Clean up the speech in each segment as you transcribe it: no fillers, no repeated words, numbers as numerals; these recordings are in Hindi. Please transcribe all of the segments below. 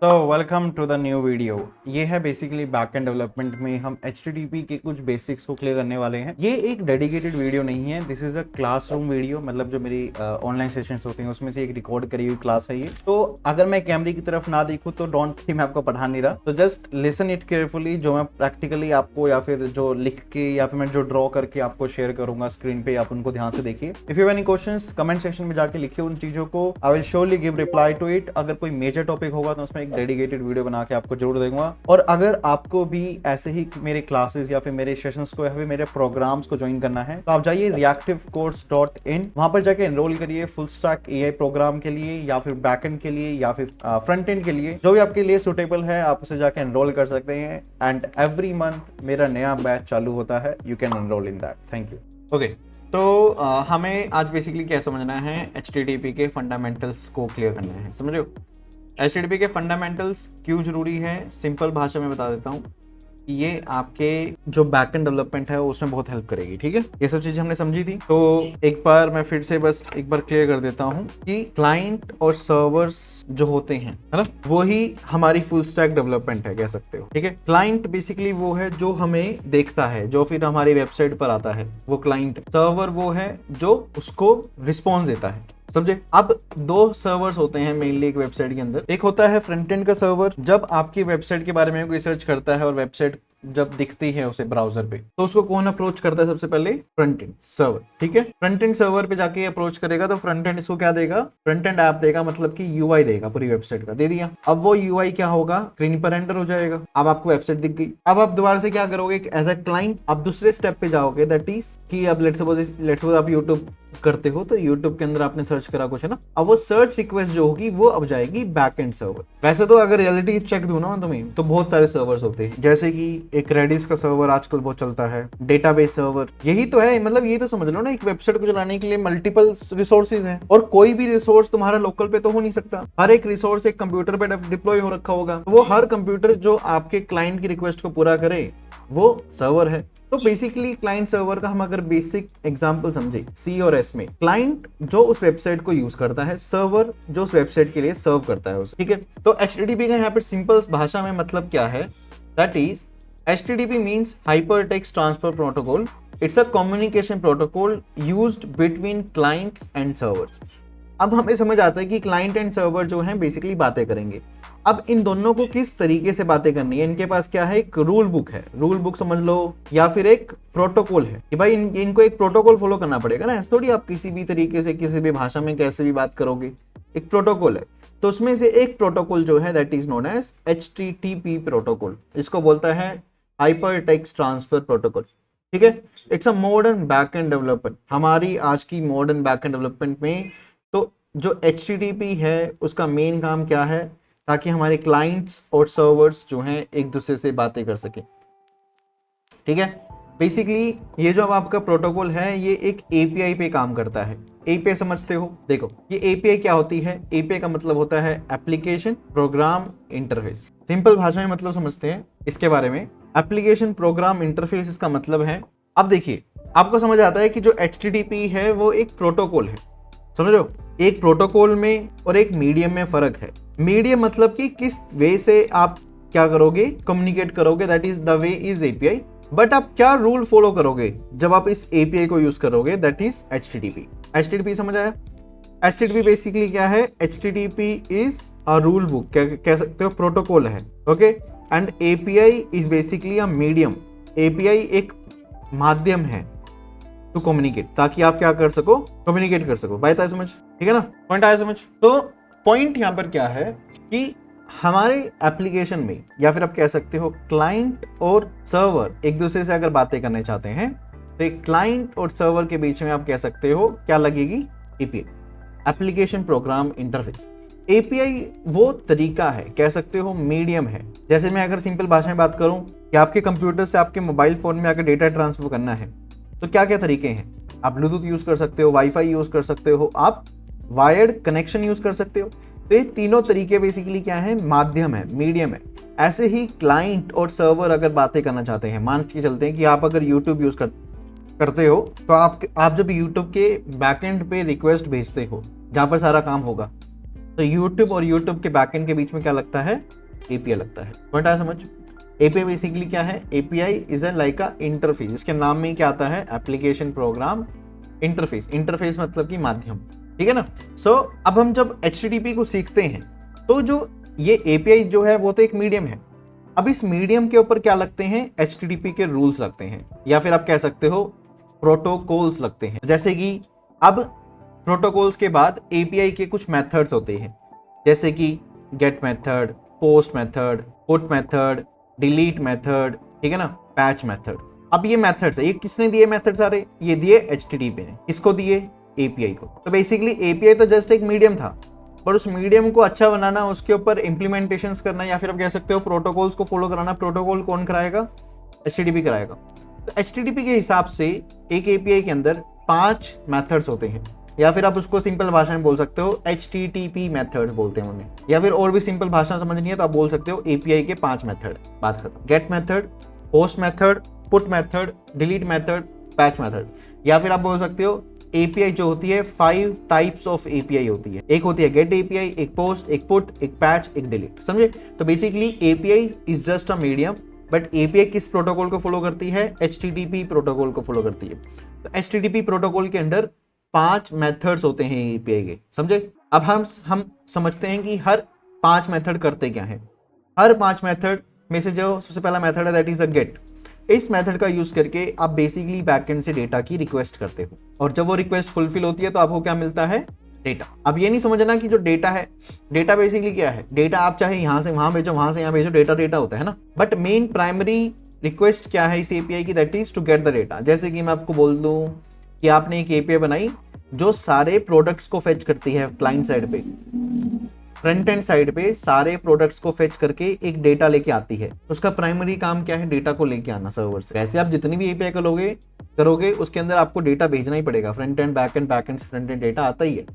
तो welcome to the new video. ये है बेसिकली बैकएंड डेवलपमेंट में हम HTTP के कुछ बेसिक्स को क्लियर करने वाले हैं। ये एक डेडिकेटेड वीडियो नहीं है, this is a classroom video. मतलब जो मेरी ऑनलाइन सेशंस होते हैं उसमें से एक रिकॉर्ड करी हुई क्लास है ये। तो अगर मैं कैमरे की तरफ ना देखूं तो डोंट थिंक मैं आपको पढ़ा नहीं रहा। तो जस्ट लिसन इट केयरफुली। जो मैं प्रैक्टिकली आपको या फिर जो लिख के या फिर मैं जो ड्रॉ करके आपको शेयर करूंगा स्क्रीन पे, आप उनको ध्यान से देखिए। If you have any questions comment section में जाके लिखिए उन चीजों को, I will surely give reply to it. अगर कोई मेजर टॉपिक होगा तो उसमें एक डेडिकेटेड वीडियो बना के आपको जरूर दूंगा। और अगर आपको भी ऐसे ही मेरे क्लासेस या फिर मेरे सेशंस को या फिर मेरे प्रोग्राम्स को ज्वाइन करना है तो आप जाइए reactivecourse.in, वहां पर जाके एनरोल करिए फुल स्टैक AI प्रोग्राम के लिए या फिर बैकएंड के लिए या फिर फ्रंट एंड के लिए, जो भी आपके लिए सुटेबल है आप उसे जाके एनरोल कर सकते हैं। एंड एवरी मंथ मेरा नया बैच चालू होता है, you can enrol in that. Thank you. Okay तो हमें आज बेसिकली क्या समझना है, HTTP के फंडामेंटल्स को क्लियर करना है। समझ रहे हो HTTP के फंडामेंटल्स क्यों जरूरी है? सिंपल भाषा में बता देता हूँ। ये आपके जो बैकएंड डेवलपमेंट है उसमें बहुत हेल्प करेगी। ठीक है, ये सब चीजें हमने समझी थी। तो एक बार मैं फिर से बस एक बार क्लियर कर देता हूँ कि क्लाइंट और सर्वर्स जो होते हैं, है ना, वो ही हमारी फुल स्टैक डेवलपमेंट है, कह सकते हो। ठीक है, क्लाइंट बेसिकली वो है जो हमें देखता है, जो फिर हमारी वेबसाइट पर आता है, वो क्लाइंट। सर्वर वो है जो उसको रिस्पॉन्स देता है। समझे? अब दो सर्वर्स होते हैं मेनली एक वेबसाइट के अंदर। एक होता है फ्रंट एंड का सर्वर, जब आपकी वेबसाइट के बारे में कोई सर्च करता है और वेबसाइट जब दिखती है उसे ब्राउजर पे, तो उसको कौन अप्रोच करता है? सबसे पहले फ्रंट एंड सर्वर। ठीक है, फ्रंट एंड सर्वर पे जाके अप्रोच करेगा तो फ्रंट एंड इसको क्या देगा? फ्रंट एंड ऐप देगा, मतलब कि UI देगा पूरी वेबसाइट का। दे दिया। अब वो UI क्या होगा? स्क्रीन पर एंटर हो जाएगा। अब आपको वेबसाइट दिख गई। अब आप दोबारा से क्या करोगे? एज अ क्लाइंट आप दूसरे स्टेप पे जाओगे, दैट इज कि अब लेट्स सपोज आप यूट्यूब करते हो तो यूट्यूब के अंदर आपने सर्च करा कुछ, है ना। अब वो सर्च रिक्वेस्ट जो होगी वो अब जाएगी बैकएंड सर्वर। वैसे तो अगर रियलिटी चेक दूं ना तुम्हें, तो बहुत सारे सर्वर्स होते हैं, जैसे कि एक रेडिस का सर्वर आजकल बहुत चलता है, डेटाबेस सर्वर। यही तो है, मतलब ये तो समझ लो ना, एक वेबसाइट को चलाने के लिए मल्टीपल रिसोर्सेज हैं और कोई भी रिसोर्स तुम्हारा लोकल पे तो हो नहीं सकता। हर एक रिसोर्स एक कंप्यूटर पे डिप्लॉय हो रखा होगा। वो हर कंप्यूटर जो आपके क्लाइंट की रिक्वेस्ट को पूरा करे वो सर्वर है। तो बेसिकली क्लाइंट सर्वर का हम अगर बेसिक एग्जांपल समझे C और S में, क्लाइंट जो उस वेबसाइट को यूज करता है, सर्वर जो उस वेबसाइट के लिए सर्व करता है उसे। ठीक है, तो HTTP का यहाँ पर सिंपल भाषा में मतलब क्या है? That is HTTP means Hypertext Transfer Protocol. It's a communication protocol used between clients and servers. अब हमें समझ आता है कि क्लाइंट एंड सर्वर जो हैं बेसिकली बातें करेंगे। अब इन दोनों को किस तरीके से बातें करनी है, इनके पास क्या है? एक रूल बुक है, रूल बुक समझ लो, या फिर एक प्रोटोकॉल है कि भाई इनको एक प्रोटोकॉल फॉलो करना पड़ेगा ना। ऐसे थोड़ी आप किसी भी तरीके से किसी भी भाषा में कैसे भी बात करोगे। एक प्रोटोकॉल है, तो उसमें से एक प्रोटोकॉल जो है that is known as HTTP protocol. इसको बोलता है हाइपर टेक्स्ट ट्रांसफर प्रोटोकॉल। ठीक है, it's a modern backend development. हमारी आज की मॉडर्न बैकएंड डेवलपमेंट में तो जो HTTP है उसका मेन काम क्या है? ताकि हमारे क्लाइंट्स और सर्वर्स जो हैं एक दूसरे से बातें कर सके। ठीक है, बेसिकली ये जो अब आपका प्रोटोकॉल है ये एक API पे काम करता है। API समझते हो? देखो ये API क्या होती है? API का मतलब होता है एप्लीकेशन प्रोग्राम इंटरफेस। सिंपल भाषा में मतलब समझते हैं इसके बारे में। एप्लीकेशन प्रोग्राम इंटरफेस इसका मतलब है, अब देखिए आपको समझ आता है कि जो HTTP है वो एक प्रोटोकॉल है। समझ रहे हो? एक प्रोटोकॉल में और एक मीडियम में फर्क है। मीडियम मतलब कि किस वे से आप क्या करोगे? कम्युनिकेट करोगे, that is the way is API। But आप क्या रूल फॉलो करोगे जब आप इस API को यूज करोगे, दैट इज HTTP। HTTP समझ आया? HTTP बेसिकली क्या है? HTTP is a rule book, कह सकते हो प्रोटोकॉल है। Okay, and API is basically a medium. API एक माध्यम है टू कम्युनिकेट, ताकि आप क्या कर सको? कम्युनिकेट कर सको। बात आया समझ? ठीक है ना, पॉइंट आया समझ? तो पॉइंट यहाँ पर क्या है कि हमारे एप्लीकेशन में, या फिर आप कह सकते हो क्लाइंट और सर्वर एक दूसरे से अगर बातें करने चाहते हैं तो एक क्लाइंट और सर्वर के बीच में आप कह सकते हो क्या लगेगी? API, application program interface. API वो तरीका है, कह सकते हो मीडियम है। जैसे मैं अगर सिंपल भाषा में बात करूं कि आपके कंप्यूटर से आपके मोबाइल फोन में अगर डेटा ट्रांसफर करना है तो क्या क्या तरीके हैं? आप ब्लूटूथ यूज कर सकते हो, वाईफाई यूज कर सकते हो, आप वायर्ड कनेक्शन यूज कर सकते हो। तो ये तीनों तरीके बेसिकली क्या है? माध्यम है, मीडियम है। ऐसे ही क्लाइंट और सर्वर अगर बातें करना चाहते हैं, मान के चलते हैं कि आप अगर यूट्यूब यूज करते हो तो आप जब यूट्यूब के बैकएंड पे रिक्वेस्ट भेजते हो जहां पर सारा काम होगा, तो यूट्यूब और यूट्यूब के बैकएंड के बीच में क्या लगता है, एपीआई लगता है। पॉइंट आया समझ। एपीआई बेसिकली क्या है, API is a like a interface, इसके नाम में ही क्या आता है, एप्लीकेशन प्रोग्राम इंटरफेस। इंटरफेस मतलब कि माध्यम, ठीक है ना। सो अब हम जब HTTP को सीखते हैं तो जो ये एपीआई जो है वो तो एक मीडियम है। अब इस मीडियम के ऊपर क्या लगते हैं, HTTP के रूल्स लगते हैं, या फिर आप कह सकते हो प्रोटोकॉल्स लगते हैं। जैसे कि अब प्रोटोकॉल्स के बाद एपीआई के कुछ मेथड्स होते हैं, जैसे कि get method, post method, put method, delete method, ठीक है ना, पैच मेथड। अब ये मेथड्स है, ये किसने दिए मेथड सारे, ये दिए HTTP ने। किसको दिए, एपीआई को। तो बेसिकली एपीआई तो जस्ट एक मीडियम था, पर उस मीडियम को अच्छा बनाना, उसके ऊपर इंप्लीमेंटेशंस करना, या फिर आप कह सकते हो प्रोटोकॉल्स को फॉलो कराना। प्रोटोकॉल कौन कराएगा, HTTP कराएगा। तो HTTP के हिसाब से एक एपीआई के अंदर 5 मेथड्स होते हैं, या फिर आप उसको सिंपल भाषा में बोल सकते हो HTTP मेथड्स बोलते हैं उन्हें, या फिर और भी सिंपल भाषा समझनी है तो आप बोल सकते हो एपीआई के 5 मेथड, बात खत्म। Get method, post method, put method, delete method, patch method. या फिर आप बोल सकते हो एपीआई जो होती है 5 टाइप्स ऑफ एपीआई होती है। एक होती है गेट एपीआई, एक पोस्ट, एक पुट, एक पैच, एक डिलीट, समझे। तो basically API is just a medium, but API किस प्रोटोकॉल को फॉलो करती है, HTTP प्रोटोकॉल को फॉलो करती है। तो HTTP प्रोटोकॉल के अंदर 5 मेथड्स होते हैं एपीआई के, समझे। अब हम समझते हैं कि हर 5 मेथड करते क्या है। हर 5 मेथड में से जो सबसे पहला मेथड है दैट इज अ गेट। इस मेथड का यूज करके आप बेसिकली बैकएंड से डेटा की रिक्वेस्ट करते हो, और जब वो रिक्वेस्ट फुलफिल होती है तो आपको क्या मिलता है, डेटा। अब ये नहीं समझना कि जो डेटा है, डेटा बेसिकली क्या है, डेटा आप चाहे यहां से वहां भेजो, वहां से यहां भेजो, डेटा डेटा होता है ना। बट मेन प्राइमरी रिक्वेस्ट क्या है इस एपीआई की, that is to get the data. जैसे कि मैं आपको बोल दूं कि आपने एक एपीआई बनाई जो सारे प्रोडक्ट्स को फेच करती है क्लाइंट साइड पे, फ्रंट एंड साइड पे सारे प्रोडक्ट्स को फेच करके एक डेटा लेके आती है। उसका प्राइमरी काम क्या है, डेटा को लेके आना सर्वर से। वैसे आप जितनी भी एपीआई करोगे उसके अंदर आपको डेटा भेजना ही पड़ेगा, फ्रंट एंड बैक एंड से फ्रंट एंड डेटा आता ही है।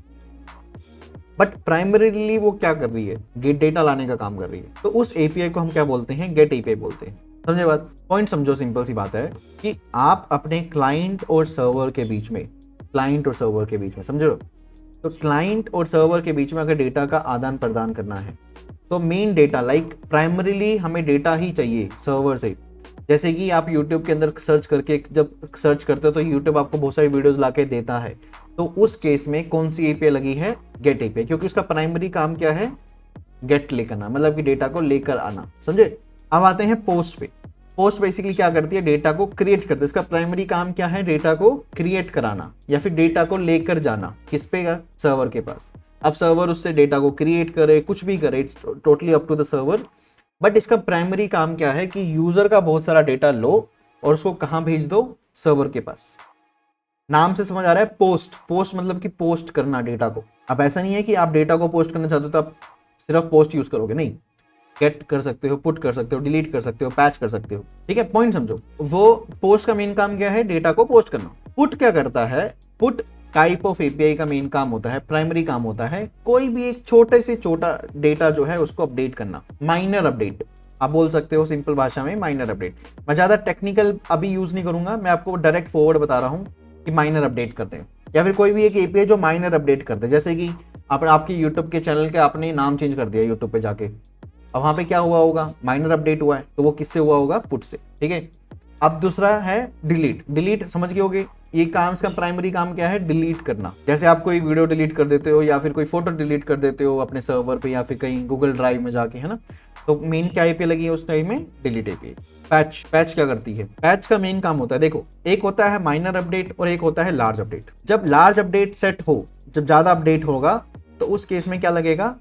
बट प्राइमरीली वो क्या कर रही है, गेट डेटा लाने का काम कर रही है। तो उस एपीआई को हम क्या बोलते हैं, गेट एपीआई बोलते हैं। समझे बात, पॉइंट समझो, सिंपल सी बात है कि आप अपने क्लाइंट और सर्वर के बीच में, समझो, तो क्लाइंट और सर्वर के बीच में अगर डेटा का आदान प्रदान करना है तो मेन डेटा लाइक प्राइमरीली हमें डेटा ही चाहिए सर्वर से। जैसे कि आप YouTube के अंदर सर्च करके जब सर्च करते हो तो YouTube आपको बहुत सारी वीडियोस लाके देता है, तो उस केस में कौन सी एपीआई लगी है, गेट एपीआई, क्योंकि उसका प्राइमरी काम क्या है, गेट लेकर आना, मतलब कि डेटा को लेकर आना, समझे। अब आते हैं पोस्ट पे। पोस्ट बेसिकली क्या करती है, डेटा को क्रिएट करती है। इसका प्राइमरी काम क्या है, डेटा को क्रिएट कराना या फिर डेटा को लेकर जाना, किस पे का, सर्वर के पास। अब सर्वर उससे डेटा को क्रिएट करे, कुछ भी करे, totally up to the server. But इसका प्राइमरी काम क्या है कि यूजर का बहुत सारा डेटा लो और उसको कहां भेज दो, सर्वर के पास। नाम से समझ आ रहा है, पोस्ट। पोस्ट मतलब कि पोस्ट करना डेटा को। अब ऐसा नहीं है कि आप डेटा को पोस्ट करना चाहते हो तो आप सिर्फ पोस्ट यूज करोगे, नहीं, गेट कर सकते हो, पुट कर सकते हो, डिलीट कर सकते हो, पैच कर सकते हो, ठीक है। पॉइंट समझो, वो पोस्ट का मेन काम क्या है, डेटा को पोस्ट करना। पुट क्या करता है, पुट टाइप ऑफ एपीआई का मेन काम होता है, प्राइमरी काम होता है कोई भी एक छोटे से छोटा डेटा जो है उसको अपडेट करना, माइनर अपडेट आप बोल सकते हो, सिंपल भाषा में माइनर अपडेट। मैं ज्यादा टेक्निकल अभी यूज नहीं करूंगा, मैं आपको डायरेक्ट फॉरवर्ड बता रहा हूं कि माइनर अपडेट करते हैं, या फिर कोई भी एक एपीआई जो माइनर अपडेट करते हैं। जैसे कि आपके यूट्यूब के चैनल के आपने नाम चेंज कर दिया यूट्यूब पे जाके, अब वहां पे क्या हुआ होगा, माइनर अपडेट हुआ है, तो वो किससे हुआ होगा, पुट से, ठीक है। अब दूसरा है डिलीट। डिलीट समझ गए होगे, ये काम, इसका प्राइमरी काम क्या है, डिलीट करना। जैसे आप कोई वीडियो डिलीट कर देते हो या फिर कोई फोटो डिलीट कर देते हो अपने सर्वर पे या फिर कहीं गूगल ड्राइव में जाके, है ना, तो मेन क्या एपीआई लगी है उस टाइम में, डिलीट एपीआई। पैच, पैच क्या करती है, पैच का मेन काम होता है, देखो, एक होता है माइनर अपडेट और एक होता है लार्ज अपडेट। जब लार्ज अपडेट सेट हो, जब ज्यादा अपडेट होगा तो उस केस में क्या लगेगा,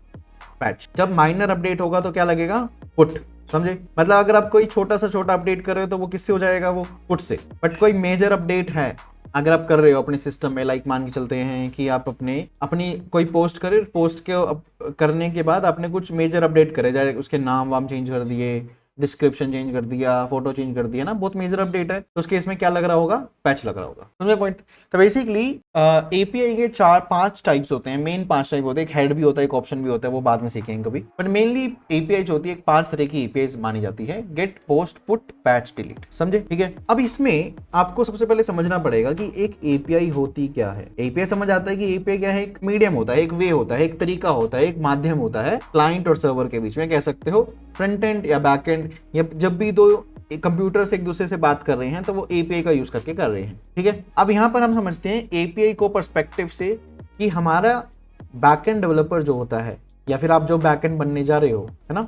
पैच। जब माइनर अपडेट होगा तो क्या लगेगा, पुट, समझे। मतलब अगर आप कोई छोटा सा छोटा अपडेट कर रहे हो तो वो किससे हो जाएगा, वो पुट से। बट कोई मेजर अपडेट है अगर आप कर रहे हो अपने सिस्टम में, लाइक मान के चलते हैं कि आप अपनी कोई पोस्ट करे, पोस्ट के करने के बाद आपने कुछ मेजर अपडेट करे, चाहे उसके नाम वाम चेंज कर दिए, डिस्क्रिप्शन चेंज कर दिया, फोटो चेंज कर दिया ना, बहुत मेजर अपडेट है, तो उस केस में क्या लग रहा होगा, पैच लग रहा होगा। समझे पॉइंट? तो बेसिकली एपीआई के 4-5 टाइप्स होते हैं, मेन 5 टाइप होते हैं, एक हेड भी होता है, एक ऑप्शन भी होता है, वो बाद में सीखेंगे कभी, बट मेनली एपीआई जो होती है 5 तरह की एपीआई मानी जाती है, get, post, put, patch, delete. समझे? ठीक है। अब इसमें आपको सबसे पहले समझना पड़ेगा कि एक एपीआई होती क्या है। एपीआई समझ आता है कि एपीआई क्या है, एक मीडियम होता है, एक वे होता है, एक तरीका होता है, एक माध्यम होता है क्लाइंट और सर्वर के बीच में, कह सकते हो फ्रंट एंड या बैक एंड, या जब भी दो कंप्यूटर से एक दूसरे से बात कर रहे हैं तो वो एपीआई का यूज करके कर रहे हैं। ठीक है। अब यहां पर हम समझते हैं एपीआई को पर्सपेक्टिव से कि हमारा बैकएंड डेवलपर जो होता है, या फिर आप जो बैकएंड बनने जा रहे हो, है ना,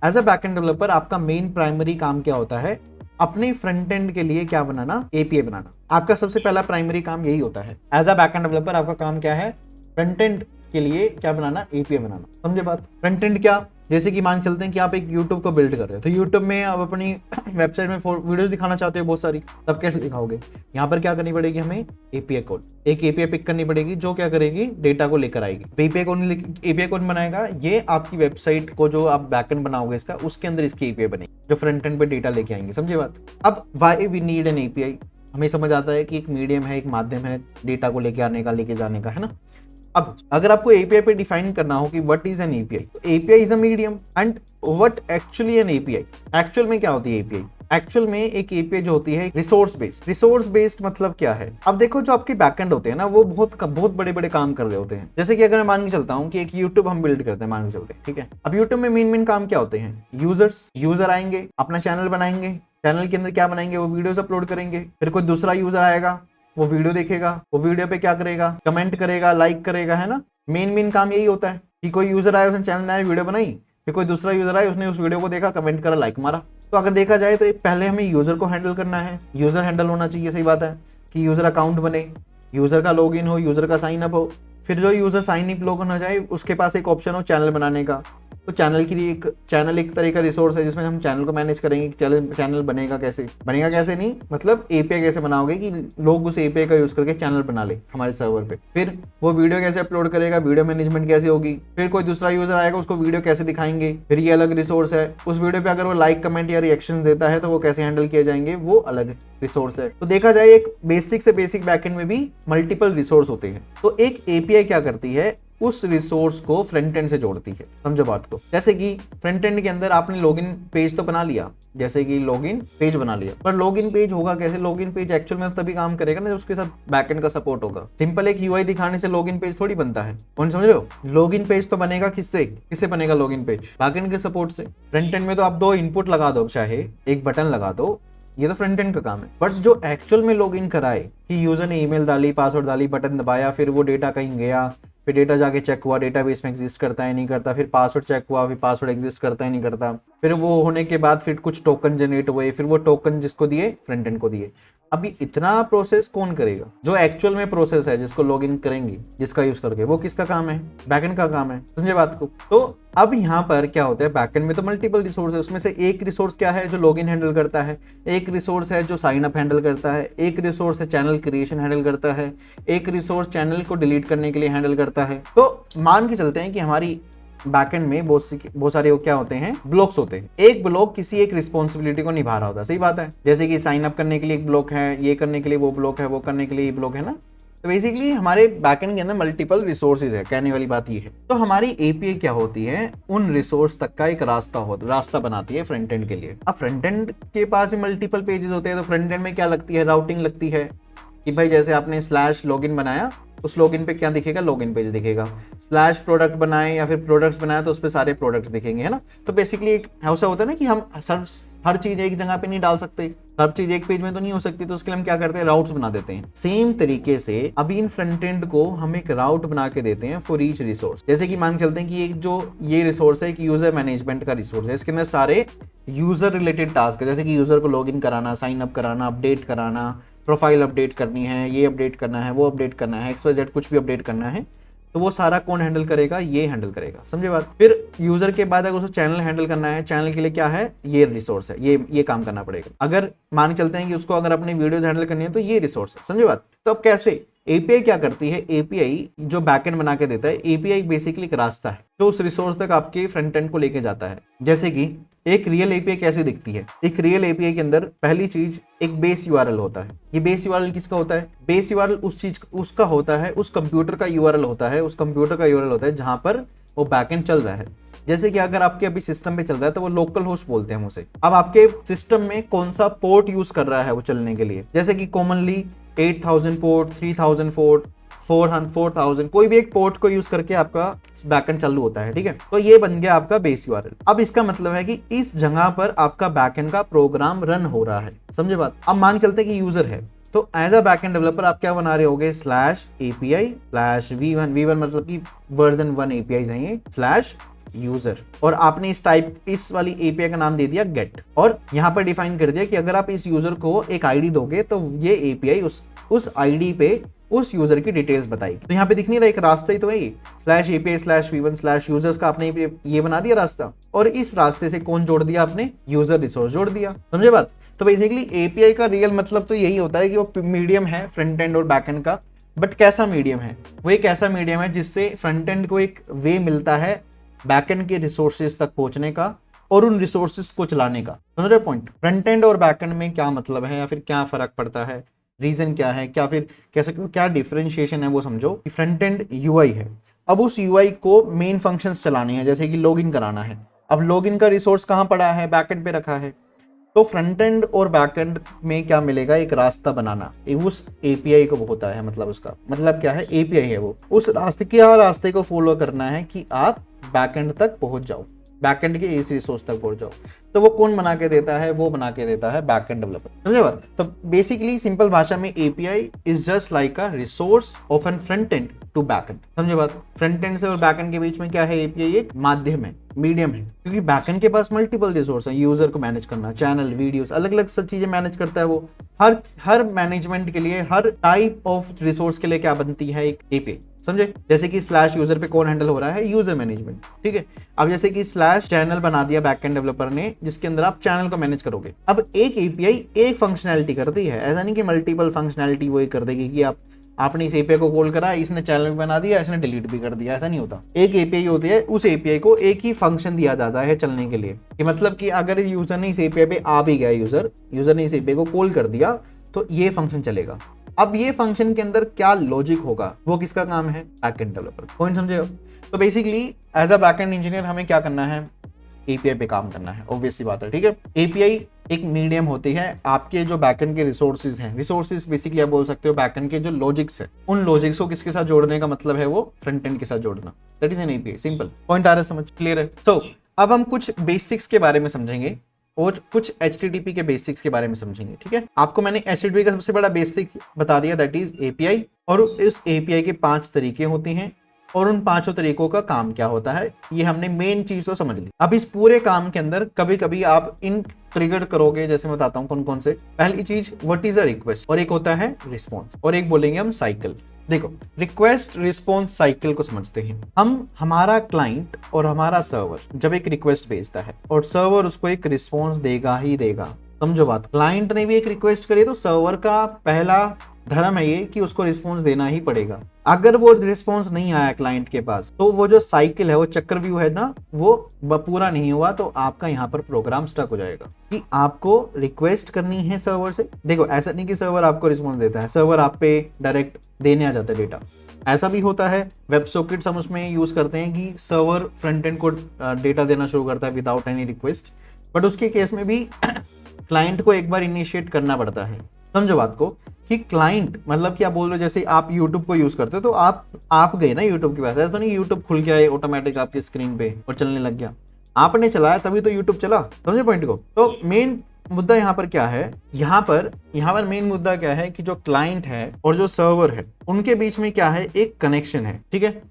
एज अ बैकएंड डेवलपर आपका मेन प्राइमरी काम क्या होता है, अपने फ्रंट एंड के लिए क्या बनाना, एपीआई बनाना। आपका सबसे पहला प्राइमरी काम यही होता है। एज अ बैकएंड डेवलपर आपका काम क्या है, फ्रंट एंड के लिए क्या बनाना, एपीआई बनाना। समझे बात? फ्रंट एंड क्या, जैसे कि मान चलते हैं कि आप एक YouTube को बिल्ड कर रहे हो, तो YouTube में आप अपनी वेबसाइट में वीडियोस दिखाना चाहते हो बहुत सारी, तब कैसे दिखाओगे? यहाँ पर क्या करनी पड़ेगी हमें, एपीआई कोड, एक एपीआई पिक करनी पड़ेगी जो क्या करेगी, डेटा को लेकर आएगी। एपीआई कोड बनाएगा, ये आपकी वेबसाइट को जो आप बैकएंड बनाओगे इसका, उसके अंदर इसकी एपीआई बनेगी जो फ्रंट एंड पे डेटा लेके आएंगे। समझे बात? अब why we need an API, हमें समझ आता है कि एक मीडियम है, एक माध्यम है डेटा को लेके आने का, लेके जाने का, है ना। अब अगर आपको एपीआई पे डिफाइन करना हो कि व्हाट इज एन एपीआई, तो API is a medium and what actually an API, actual में क्या होती है एपीआई? एक्चुअल में एक एपीआई जो होती है रिसोर्स बेस्ड। रिसोर्स बेस्ड मतलब क्या है? अब देखो जो आपके बैकएंड होते हैं ना, वो बहुत बड़े बड़े काम कर रहे होते हैं। जैसे कि अगर मैं मान के चलता हूँ कि एक यूट्यूब हम बिल्ड करते हैं, मान के चलते हैं, ठीक है। अब यूट्यूब में मेन काम क्या होते हैं, यूजर आएंगे, अपना चैनल बनाएंगे, चैनल के अंदर क्या बनाएंगे, वो वीडियोस अपलोड करेंगे, फिर कोई दूसरा यूजर आएगा, वो वीडियो देखेगा, वो वीडियो पे क्या करेगा, कमेंट करेगा, लाइक करेगा, है ना। मेन काम यही होता है कि कोई यूजर आया, उसने चैनल बनाया, वीडियो बनाई, फिर कोई दूसरा यूजर आया, उसने उस वीडियो को देखा, कमेंट करा, लाइक मारा। तो अगर देखा जाए तो पहले हमें यूजर को हैंडल करना है, यूजर हैंडल होना चाहिए, सही बात है, कि यूजर अकाउंट बने, यूजर का लॉगिन हो, यूजर का साइन अप हो, फिर जो यूजर साइन अप लॉगिन हो जाए उसके पास एक ऑप्शन हो चैनल बनाने का। तो चैनल के लिए एक तरह का रिसोर्स है जिसमें हम चैनल को मैनेज करेंगे। चैनल बनेगा कैसे नहीं, मतलब एपीआई कैसे बनाओगे कि लोग उस एपीआई का यूज करके चैनल बना ले हमारे सर्वर पे। फिर वो वीडियो कैसे अपलोड करेगा, वीडियो मैनेजमेंट कैसे होगी, फिर कोई दूसरा यूजर आएगा, उसको वीडियो कैसे दिखाएंगे, फिर ये अलग रिसोर्स है। उस वीडियो पे अगर वो लाइक, कमेंट या रिएक्शन देता है तो वो कैसे हैंडल किए जाएंगे, वो अलग रिसोर्स है। तो देखा जाए एक बेसिक से बेसिक बैकएंड में भी मल्टीपल रिसोर्स होते हैं। तो एक एपीआई क्या करती है, उस रिसोर्स को फ्रंट एंड से जोड़ती है। समझो बात को? जैसे कि फ्रंट एंड के अंदर आपने लॉगिन पेज तो बना लिया, जैसे कि लॉगिन पेज बना लिया, पर लॉगिन पेज होगा कैसे? लॉगिन पेज एक्चुअल में तभी काम करेगा ना जब उसके साथ बैकएंड का सपोर्ट होगा। सिंपल एक यूआई दिखाने से लॉगिन पेज थोड़ी बनता है। कौन समझ रहे हो? लॉगिन पेज तो बनेगा किससे बनेगा लॉगिन पेज? बैकएंड के सपोर्ट से। फ्रंट एंड में तो आप 2 इनपुट लगा दो, चाहे एक बटन लगा दो, ये तो फ्रंट एंड का काम है। बट जो एक्चुअल में लॉगिन कराए कि यूजर ने ईमेल डाली, पासवर्ड डाली, बटन दबाया, फिर वो डेटा कहीं गया, फिर डेटा जाके चेक हुआ, डेटाबेस में एग्जिस्ट करता है नहीं करता, फिर पासवर्ड चेक हुआ, फिर पासवर्ड एग्जिस्ट करता है नहीं करता, फिर वो होने के बाद फिर कुछ टोकन जनरेट हुए, फिर वो टोकन जिसको दिए, फ्रंट एंड को दिए। अभी इतना प्रोसेस कौन करेगा? जो एक्चुअल में प्रोसेस है, जिसको लॉगिन करेंगे, जिसका यूज करके, वो किसका काम है? बैकएंड का काम है। समझे बात को? तो अब यहाँ पर क्या होता है, बैकएंड में तो मल्टीपल रिसोर्स है, उसमें से एक रिसोर्स क्या है जो लॉगिन हैंडल करता है, एक रिसोर्स है जो साइन अप हैंडल करता है, एक रिसोर्स है चैनल क्रिएशन हैंडल करता है, एक रिसोर्स चैनल को डिलीट करने के लिए हैंडल करता है। तो मान के चलते हैं कि हमारी बैकएंड में बहुत सारे क्या होते हैं, ब्लॉक्स होते हैं। एक ब्लॉक किसी एक रिस्पॉन्सिबिलिटी को निभा रहा होता है। सही बात है? जैसे कि साइन अप करने के लिए एक ब्लॉक है, ये करने के लिए वो ब्लॉक है, वो करने के लिए ये ब्लॉक है ना। तो बेसिकली हमारे बैकएंड के अंदर मल्टीपल रिसोर्सेज है। कहने वाली बात ये है। तो हमारी एपीआई क्या होती है, उन रिसोर्स तक का एक रास्ता बनाती है फ्रंट एंड के लिए। अब फ्रंट एंड के पास भी मल्टीपल पेजेस होते हैं, तो फ्रंट एंड में क्या लगती है, राउटिंग लगती है कि भाई जैसे आपने /login बनाया, उस लॉगिन पे क्या दिखेगा, लॉगिन पेज दिखेगा। /प्रोडक्ट बनाए या फिर प्रोडक्ट्स बनाया तो उस पे सारे प्रोडक्ट्स दिखेंगे, है ना। तो बेसिकली एक ऐसा होता है ना कि हम हर चीज एक जगह पे नहीं डाल सकते, सब चीज एक पेज में तो नहीं हो सकती, तो उसके लिए हम क्या करते हैं, राउट्स बना देते हैं। सेम तरीके से अभी इन फ्रंट एंड को हम एक राउट बना के देते हैं फॉर ईच रिसोर्स। जैसे कि मान के चलते हैं कि एक जो ये रिसोर्स है, एक यूजर मैनेजमेंट का रिसोर्स है, इसके अंदर सारे यूजर रिलेटेड टास्क है, जैसे कि यूजर को लॉगिन कराना, साइन अप कराना, अपडेट कराना, प्रोफाइल अपडेट करनी है, ये अपडेट करना है, वो अपडेट करना है, XYZ कुछ भी अपडेट करना है, तो वो सारा कौन हैंडल करेगा, ये हैंडल करेगा। समझे बात? फिर यूजर के बाद अगर उसको चैनल हैंडल करना है, चैनल के लिए क्या है, ये रिसोर्स है, ये काम करना पड़ेगा। अगर मान चलते हैं कि उसको अगर अपनी वीडियोस हैंडल करनी है तो ये रिसोर्स है। समझे बात? तो अब कैसे एपीआई क्या करती है, एपीआई जो बैकएंड बना के देता है, एपीआई बेसिकली एक रास्ता है जो उस रिसोर्स तक आपके फ्रंट एंड को लेके जाता है। जैसे कि एक रियल एपीआई कैसे दिखती है? एक रियल एपीआई के अंदर पहली चीज एक बेस यूआरएल होता है। ये बेस यूआरएल किसका होता है? बेस यूआरएल उस चीज उसका होता है, उस कंप्यूटर का यूआरएल होता है, उस कंप्यूटर का यूआरएल होता है जहां पर वो बैकएंड चल रहा है। जैसे कि अगर आपके अभी सिस्टम पे चल रहा है तो वो लोकल होस्ट बोलते हैं हम उसे। अब आपके सिस्टम में कौन सा पोर्ट यूज कर रहा है वो चलने के लिए, जैसे कि कॉमनली 8000 पोर्ट, 3000 पोर्ट, 4000, कोई भी एक पोर्ट को यूज करके आपका बैकएंड चालू होता है, ठीक है। तो ये बन गया आपका बेस यूआरएल। अब इसका मतलब है कि इस जगह पर आपका बैकएंड का प्रोग्राम रन हो रहा है, समझे बात। अब मान चलते हैं कि यूजर है, तो एज अ बैकएंड डेवलपर आप क्या बना रहे होगे? /API/v1 मतलब कि वर्जन 1 एपीआई है ये, /यूजर, और आपने इस वाली एपीआई का नाम दे दिया गेट, और यहाँ पर डिफाइन कर दिया कि अगर आप इस यूजर को एक आईडी दोगे तो ये एपीआई उस आईडी पे उस यूजर की डिटेल्स बताएगी। तो यहाँ पे दिख नहीं रहा, एक रास्ता ही तो है, /API/v1/users का आपने ये बना दिया रास्ता, और इस रास्ते से कौन जोड़ दिया? आपने यूजर रिसोर्स जोड़ दिया, समझे बात। तो बेसिकली एपीआई का रियल मतलब तो यही होता है कि वो मीडियम है फ्रंट एंड और बैक एंड का। बट कैसा मीडियम है? वो एक ऐसा मीडियम है जिससे फ्रंट एंड को एक वे मिलता है बैक एंड के रिसोर्सेज तक पहुंचने का और उन रिसोर्सेज को चलाने का। समझ रहे पॉइंट? फ्रंट एंड और बैक एंड में क्या मतलब है, या फिर क्या फर्क पड़ता है, रीजन क्या है, क्या फिर कह सकते हो क्या डिफरेंशिएशन है, वो समझो। कि फ्रंट एंड यूआई है, अब उस यूआई को मेन फंक्शंस चलाने हैं, जैसे कि लॉगिन कराना है। अब लॉगिन का रिसोर्स कहाँ पड़ा है? बैकएंड पे रखा है। तो फ्रंट एंड और बैकएंड में क्या मिलेगा? एक रास्ता बनाना, उस एपीआई को होता है, मतलब उसका मतलब क्या है? एपीआई है वो, उस रास्ते को फॉलो करना है कि आप बैकएंड तक पहुंच जाओ, बैकएंड के इस रिसोर्स तक पहुंच जाओ। तो वो कौन बना के देता है? वो बना के देता है बैकएंड डेवलपर, समझे बात। तो बेसिकली सिंपल भाषा में API is just like a resource of an front end to backend, समझे बात। फ्रंट एंड से और बैकएंड के बीच में क्या है? एपीआई एक माध्यम है, मीडियम है, क्योंकि बैकएंड के पास मल्टीपल रिसोर्स है, यूजर को मैनेज करना, चैनल, वीडियोस, अलग अलग सब चीजें मैनेज करता है वो। हर मैनेजमेंट के लिए, हर टाइप ऑफ रिसोर्स के लिए क्या बनती है? एक एपीआई, समझे। जैसे कि /यूजर पे कौन हैंडल हो रहा है? यूजर मैनेजमेंट, ठीक है। अब जैसे कि /चैनल बना दिया बैकएंड डेवलपर ने, जिसके अंदर आप चैनल को मैनेज करोगे। अब एक एपीआई एक फंक्शनैलिटी करती है, ऐसा नहीं कि मल्टीपल फंक्शनैलिटी वो कर देगी कि आपने इस एपीआई को कॉल करा, इसने चैनल बना दिया, इसने डिलीट भी कर दिया, ऐसा नहीं होता। एक एपीआई होती है, उस एपीआई को एक ही फंक्शन दिया जाता है चलने के लिए, कि मतलब कि अगर यूजर ने इस एपीआई पे आ भी गया, यूजर ने इस एपीआई को कॉल कर दिया, तो ये फंक्शन चलेगा। अब ये फंक्शन के अंदर क्या लॉजिक होगा, वो किसका काम है? Backend developer. पॉइंट समझे हो? तो basically as a backend engineer हमें क्या करना है? एपीआई पे काम करना है, ऑब्वियस सी बात है, ठीक है। एपीआई एक मीडियम होती है, आपके जो बैकएंड के रिसोर्सेज हैं, रिसोर्सेज बेसिकली आप बोल सकते हो बैकएंड के जो लॉजिक्स है, उन लॉजिक्स को किसके साथ जोड़ने का मतलब है? वो फ्रंट एंड के साथ जोड़ना, that is an API. Simple point आ रहा है, समझ क्लियर है? तो अब हम कुछ बेसिक्स के बारे में समझेंगे और कुछ HTTP के बेसिक्स के बारे में समझेंगे, ठीक है। आपको मैंने HTTP का सबसे बड़ा बेसिक बता दिया, दैट इज एपीआई, और उस एपीआई के 5 तरीके होते हैं, और उन 5 तरीकों का काम क्या होता है, ये हमने मेन चीज तो समझ ली। अब इस पूरे काम के अंदर कभी कभी आप इन ट्रिगर करोगे, जैसे मैं बताता हूँ कौन कौन से। पहली चीज व्हाट इज अ रिक्वेस्ट, और एक होता है रिस्पॉन्स, और एक बोलेंगे हम साइकिल। देखो, रिक्वेस्ट रिस्पॉन्स साइकिल को समझते हैं हम। हमारा क्लाइंट और हमारा सर्वर जब एक रिक्वेस्ट भेजता है और सर्वर उसको एक रिस्पॉन्स देगा ही देगा, समझो बात। क्लाइंट ने भी एक रिक्वेस्ट करी तो सर्वर का पहला धर्म है ये कि उसको रिस्पॉन्स देना ही पड़ेगा। अगर वो रिस्पॉन्स नहीं आया क्लाइंट के पास, तो वो जो साइकिल है, वो चक्रव्यूह है ना, वो पूरा नहीं हुआ, तो आपका यहाँ पर प्रोग्राम स्टक हो जाएगा। कि आपको रिक्वेस्ट करनी है सर्वर से। देखो, ऐसा नहीं कि सर्वर आपको रिस्पॉन्स देता है, सर्वर आप पे डायरेक्ट देने आ जाता है डेटा। ऐसा भी होता है, वेब सॉकेट्स हम उसमें यूज करते हैं कि सर्वर फ्रंट एंड को डेटा देना शुरू करता है विदाउट एनी रिक्वेस्ट। बट उसके केस में भी क्लाइंट को एक बार इनिशिएट करना पड़ता है। समझो बात को कि क्लाइंट मतलब क्या बोल रहे हो, जैसे आप YouTube को यूज करते हो तो आप गए ना YouTube के पास, ऐसा तो नहीं YouTube खुल के आए ऑटोमेटिक आपकी स्क्रीन पे और चलने लग गया। आपने चलाया तभी तो YouTube चला, समझे पॉइंट को। तो मेन मुद्दा यहाँ पर क्या है, यहाँ पर मेन मुद्दा क्या है कि जो क्लाइंट है और जो सर्वर है उनके बीच में क्या है, एक कनेक्शन है, ठीक है।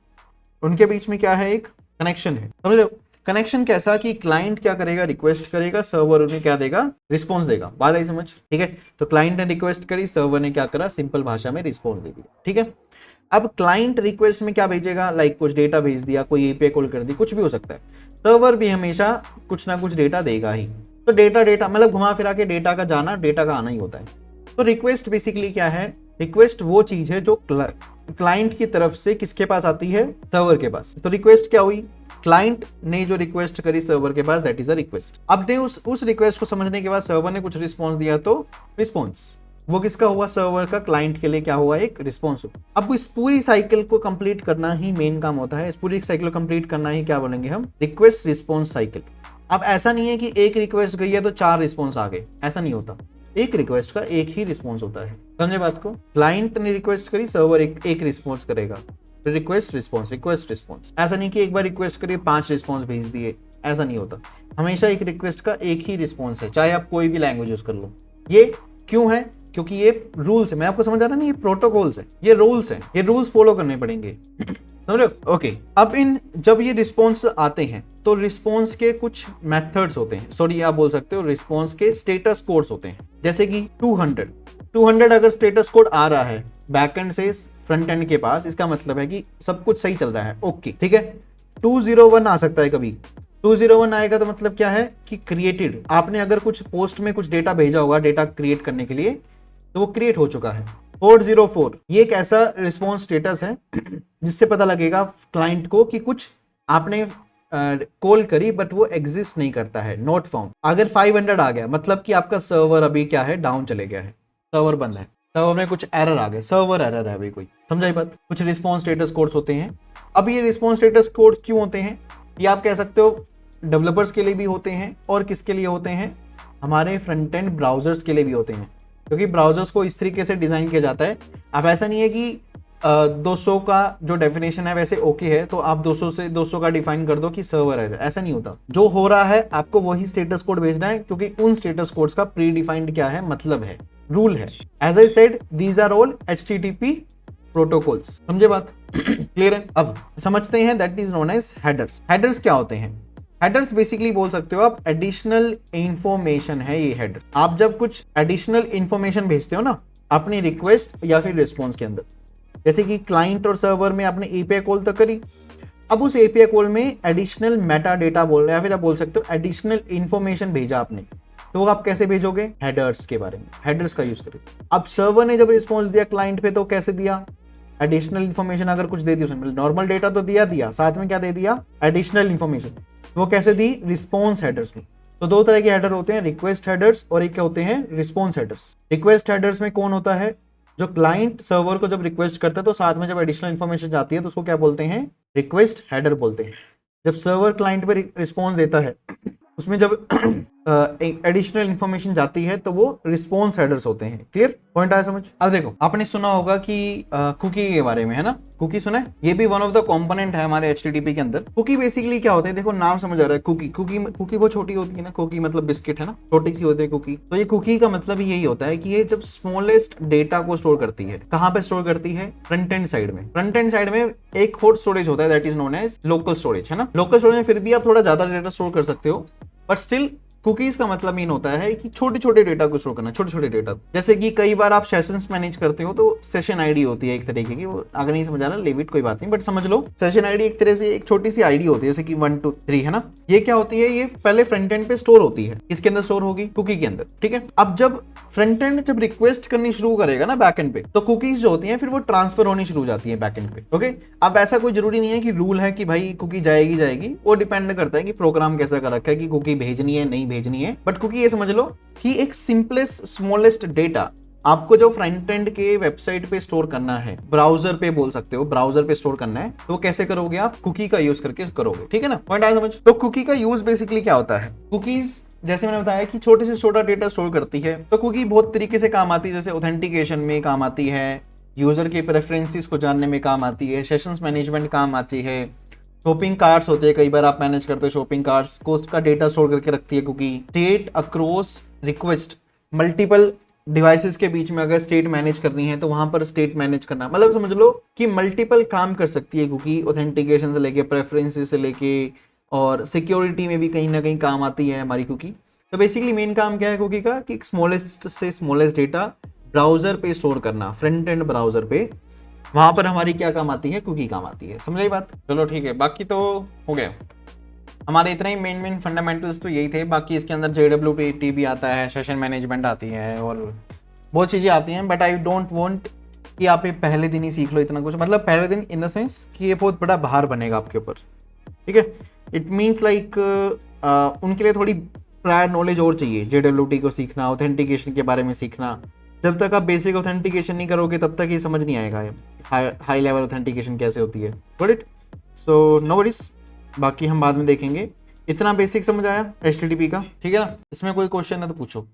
उनके बीच में क्या है, एक कनेक्शन है, समझ रहे हो। कनेक्शन कैसा कि क्लाइंट क्या करेगा, रिक्वेस्ट करेगा, सर्वर उन्हें क्या देगा, रिस्पॉन्स देगा। बात आई समझ, ठीक है। तो क्लाइंट ने रिक्वेस्ट करी, सर्वर ने क्या करा, सिंपल भाषा में रिस्पॉन्स दे दिया, ठीक है। अब क्लाइंट रिक्वेस्ट में क्या भेजेगा, लाइक कुछ डेटा भेज दिया, कोई एपीआई कॉल कर दी, कुछ भी हो सकता है। सर्वर भी हमेशा कुछ ना कुछ डेटा देगा ही। तो डेटा मतलब घुमा फिरा के डेटा का जाना, डेटा का आना ही होता है। तो रिक्वेस्ट बेसिकली क्या है, रिक्वेस्ट वो चीज है जो क्लाइंट की तरफ से किसके पास आती है, सर्वर के पास। तो रिक्वेस्ट क्या हुई, क्लाइंट ने जो रिक्वेस्ट करी सर्वर के पास, दैट इज अ रिक्वेस्ट। अब ने उस रिक्वेस्ट को समझने के बाद सर्वर ने कुछ रिस्पॉन्स दिया, तो रिस्पॉन्स वो किसका हुआ, सर्वर का, क्लाइंट के लिए क्या हुआ, एक रिस्पॉन्स हुआ। अब इस पूरी साइकिल को कंप्लीट करना ही मेन काम होता है, इस पूरी साइकिल को कंप्लीट करना ही क्या बोलेंगे हम, रिक्वेस्ट रिस्पॉन्स साइकिल। अब ऐसा नहीं है कि एक रिक्वेस्ट गई है तो 4 रिस्पॉन्स आ गए, ऐसा नहीं होता, एक रिक्वेस्ट का एक ही रिस्पॉन्स होता है, समझे बात को। क्लाइंट ने रिक्वेस्ट करी, सर्वर एक रिस्पॉन्स करेगा, रिक्वेस्ट रिस्पॉन्स, रिक्वेस्ट रिस्पॉन्स। ऐसा नहीं कि एक बार रिक्वेस्ट करिए 5 रिस्पॉन्स भेज दिए, ऐसा नहीं होता, हमेशा एक रिक्वेस्ट का एक ही रिस्पॉन्स है, चाहे आप कोई भी लैंग्वेज यूज कर लो। ये क्यों है, क्योंकि ये रूल्स है, मैं आपको समझा रहा ना, ये प्रोटोकॉल्स है, ये रूल्स है, ये रूल्स फॉलो करने पड़ेंगे, समझ रहे हो। ओके, अब जब ये रिस्पॉन्स आते हैं तो रिस्पॉन्स के कुछ मेथड्स होते हैं, सॉरी आप बोल सकते हो रिस्पॉन्स के स्टेटस कोड्स होते हैं, जैसे कि 200 अगर स्टेटस कोड आ रहा है बैकएंड से फ्रंट एंड के पास, इसका मतलब है कि सब कुछ सही चल रहा है, ओके ठीक है। 201 आ सकता है कभी, 201 आएगा तो मतलब क्या है कि क्रिएटेड, आपने अगर कुछ पोस्ट में कुछ डेटा भेजा होगा डेटा क्रिएट करने के लिए, तो वो क्रिएट हो चुका है। 404 ये एक ऐसा रिस्पॉन्स स्टेटस है जिससे पता लगेगा क्लाइंट को कि कुछ आपने कॉल करी बट वो एग्जिस्ट नहीं करता है, नॉट फाउंड। अगर 500 आ गया मतलब कि आपका सर्वर अभी क्या है, डाउन चले गया है, सर्वर बंद है, सर्वर में कुछ एरर आ गए, सर्वर एरर है अभी कोई, समझाई बात। कुछ रिस्पॉन्स स्टेटस कोड्स होते हैं। अब ये रिस्पॉन्स स्टेटस कोड क्यों होते हैं, ये आप कह सकते हो डेवलपर्स के लिए भी होते हैं और किसके लिए होते हैं, हमारे फ्रंट एंड ब्राउजर्स के लिए भी होते हैं, क्योंकि ब्राउजर्स को इस तरीके से डिजाइन किया जाता है। अब ऐसा नहीं है कि 200 का जो डेफिनेशन है वैसे ओके है तो आप 200 से 200 का डिफाइन कर दो कि सर्वर एरर, ऐसा नहीं होता। जो हो रहा है आपको वही स्टेटस कोड भेजना है, क्योंकि उन स्टेटस कोड्स का प्री डिफाइंड क्या है, मतलब है, रूल है। As I said these are all HTTP protocols, समझे बात क्लियर है। अब समझते हैं that is known as headers. Headers क्या होते हैं, हेडर्स बेसिकली बोल सकते हो आप एडिशनल इंफॉर्मेशन है ये हेडर। आप जब कुछ एडिशनल इंफॉर्मेशन भेजते हो ना अपनी रिक्वेस्ट या फिर रिस्पॉन्स के अंदर, जैसे कि क्लाइंट और सर्वर में आपने API कॉल तक करी, अब उस API कॉल में एडिशनल मेटा डेटा बोल रहे हैं, या फिर आप बोल सकते हो एडिशनल इंफॉर्मेशन भेजा आपने, तो आप कैसे भेजोगे, हेडर्स के बारे में, हेडर्स का यूज करें। अब सर्वर ने जब रिस्पॉन्स दिया क्लाइंट पे तो कैसे दिया, एडिशनल इंफॉर्मेशन अगर कुछ दे दी उसने, नॉर्मल डेटा तो दिया, साथ में क्या दे दिया, एडिशनल इंफॉर्मेशन, वो कैसे दी, रिस्पॉन्स हेडर्स में। तो 2 तरह के हेडर होते हैं, रिक्वेस्ट हेडर्स और एक क्या होते हैं, रिस्पॉन्स हेडर्स। रिक्वेस्ट हेडर्स में कौन होता है, जो क्लाइंट सर्वर को जब रिक्वेस्ट करता है तो साथ में जब एडिशनल इंफॉर्मेशन जाती है तो उसको क्या बोलते हैं, रिक्वेस्ट हेडर बोलते हैं। जब सर्वर क्लाइंट पे रिस्पॉन्स देता है उसमें जब एडिशनल इंफॉर्मेशन जाती है तो वो रिस्पॉन्स हेडर्स होते हैं। क्लियर पॉइंट आया समझ। अब देखो आपने सुना होगा कि कुकी के बारे में, है ना, कुकी सुना है, ये भी वन ऑफ द कंपोनेंट है हमारे HTTP के अंदर। कुकी बेसिकली क्या होता है, देखो नाम समझ आ रहा है, कुकी कुकी बहुत छोटी होती है ना, कुकी मतलब बिस्किट है ना, छोटी सी होती है कुकी। तो ये कुकी का मतलब यही होता है कि ये जब स्मॉलेस्ट डेटा को स्टोर करती है, कहाँ पे स्टोर करती है, फ्रंट एंड साइड में। फ्रंट एंड साइड में एक होस्ट स्टोरेज होता है that is known as local storage, है ना। लोकल स्टोरेज में फिर भी आप थोड़ा ज्यादा डेटा स्टोर कर सकते हो, बट स्टिल कुकीज का मतलब मीन होता है कि छोटे छोटे डेटा को स्टोर करना, छोटे छोटे डेटा। जैसे कि कई बार आप सेशंस मैनेज करते हो तो सेशन आईडी होती है एक तरीके की, वो अगर नहीं समझ आना लेव इट, कोई बात नहीं, बट समझ लो सेशन आईडी एक तरह से एक छोटी सी आईडी होती है, जैसे कि 1 2 3, है ना। ये क्या होती है, ये पहले फ्रंट एंड पे स्टोर होती है, किसके अंदर स्टोर होगी, कुकी के अंदर, ठीक है। अब जब फ्रंट एंड जब रिक्वेस्ट करनी शुरू करेगा ना बैक एंड पे, तो कुकीज जो होती हैं फिर वो ट्रांसफर होनी शुरू हो जाती है बैक एंड पे, ओके। अब ऐसा कोई जरूरी नहीं है कि रूल है कि भाई कुकी जाएगी, वो डिपेंड करता है कि प्रोग्राम कैसा कर रखा है कि कुकी भेजनी है नहीं भेजनी है। बट कुकी ये समझ लो कि एक सिंपलेस्ट स्मॉलेस्ट डेटा आपको जो फ्रंट एंड के वेबसाइट पे स्टोर करना है, ब्राउजर पे बोल सकते हो, ब्राउजर पे स्टोर करना है, तो कैसे करोगे आप, कुकी का यूज करके करोगे, ठीक है ना। पॉइंट आया समझ। तो कुकी का यूज बेसिकली क्या होता है, कुकीज जैसे मैंने बताया कि छोटे से छोटा डेटा स्टोर करती है, तो कुकी बहुत तरीके से काम आती है, जैसे ऑथेंटिकेशन में काम आती है, यूजर के प्रेफरेंसेस को जानने में काम आती है, सेशंस मैनेजमेंट काम आती है, शॉपिंग कार्ट्स होते हैं, कई बार आप मैनेज करते हो शॉपिंग कार्ट्स को, उसका डेटा स्टोर करके रखती है cookie. State across request, multiple devices के बीच में अगर स्टेट मैनेज करनी है तो वहां पर स्टेट मैनेज करना, मतलब समझ लो कि मल्टीपल काम कर सकती है कुकी, ऑथेंटिकेशन से लेके प्रेफरेंसेस से लेके और सिक्योरिटी में भी कहीं ना कहीं काम आती है हमारी कुकी। तो बेसिकली मेन काम क्या है कुकी का कि स्मॉलेस्ट से स्मॉलेस्ट डेटा ब्राउजर पे स्टोर करना, फ्रंट एंड ब्राउजर पे, वहां पर हमारी क्या काम आती है, कुकी काम आती है। समझाई बात, चलो ठीक है, बाकी तो हो गया हमारे इतना ही मेन फंडामेंटल्स तो यही थे। बाकी इसके अंदर JWT भी आता है, सेशन मैनेजमेंट आती है और बहुत चीज़ें आती हैं, बट आई डोंट वांट कि आप ये पहले दिन ही सीख लो इतना कुछ, मतलब पहले दिन इन द सेंस कि ये बहुत बड़ा भार बनेगा आपके ऊपर, ठीक है। इट मीन्स लाइक उनके लिए थोड़ी प्रायर नॉलेज और चाहिए, JWT को सीखना, ऑथेंटिकेशन के बारे में सीखना। जब तक आप बेसिक ऑथेंटिकेशन नहीं करोगे तब तक ये समझ नहीं आएगा हाई लेवल ऑथेंटिकेशन कैसे होती है। Got it? So no worries, बाकी हम बाद में देखेंगे। इतना बेसिक समझ आया HTTP का, ठीक है ना? इसमें कोई क्वेश्चन है तो पूछो।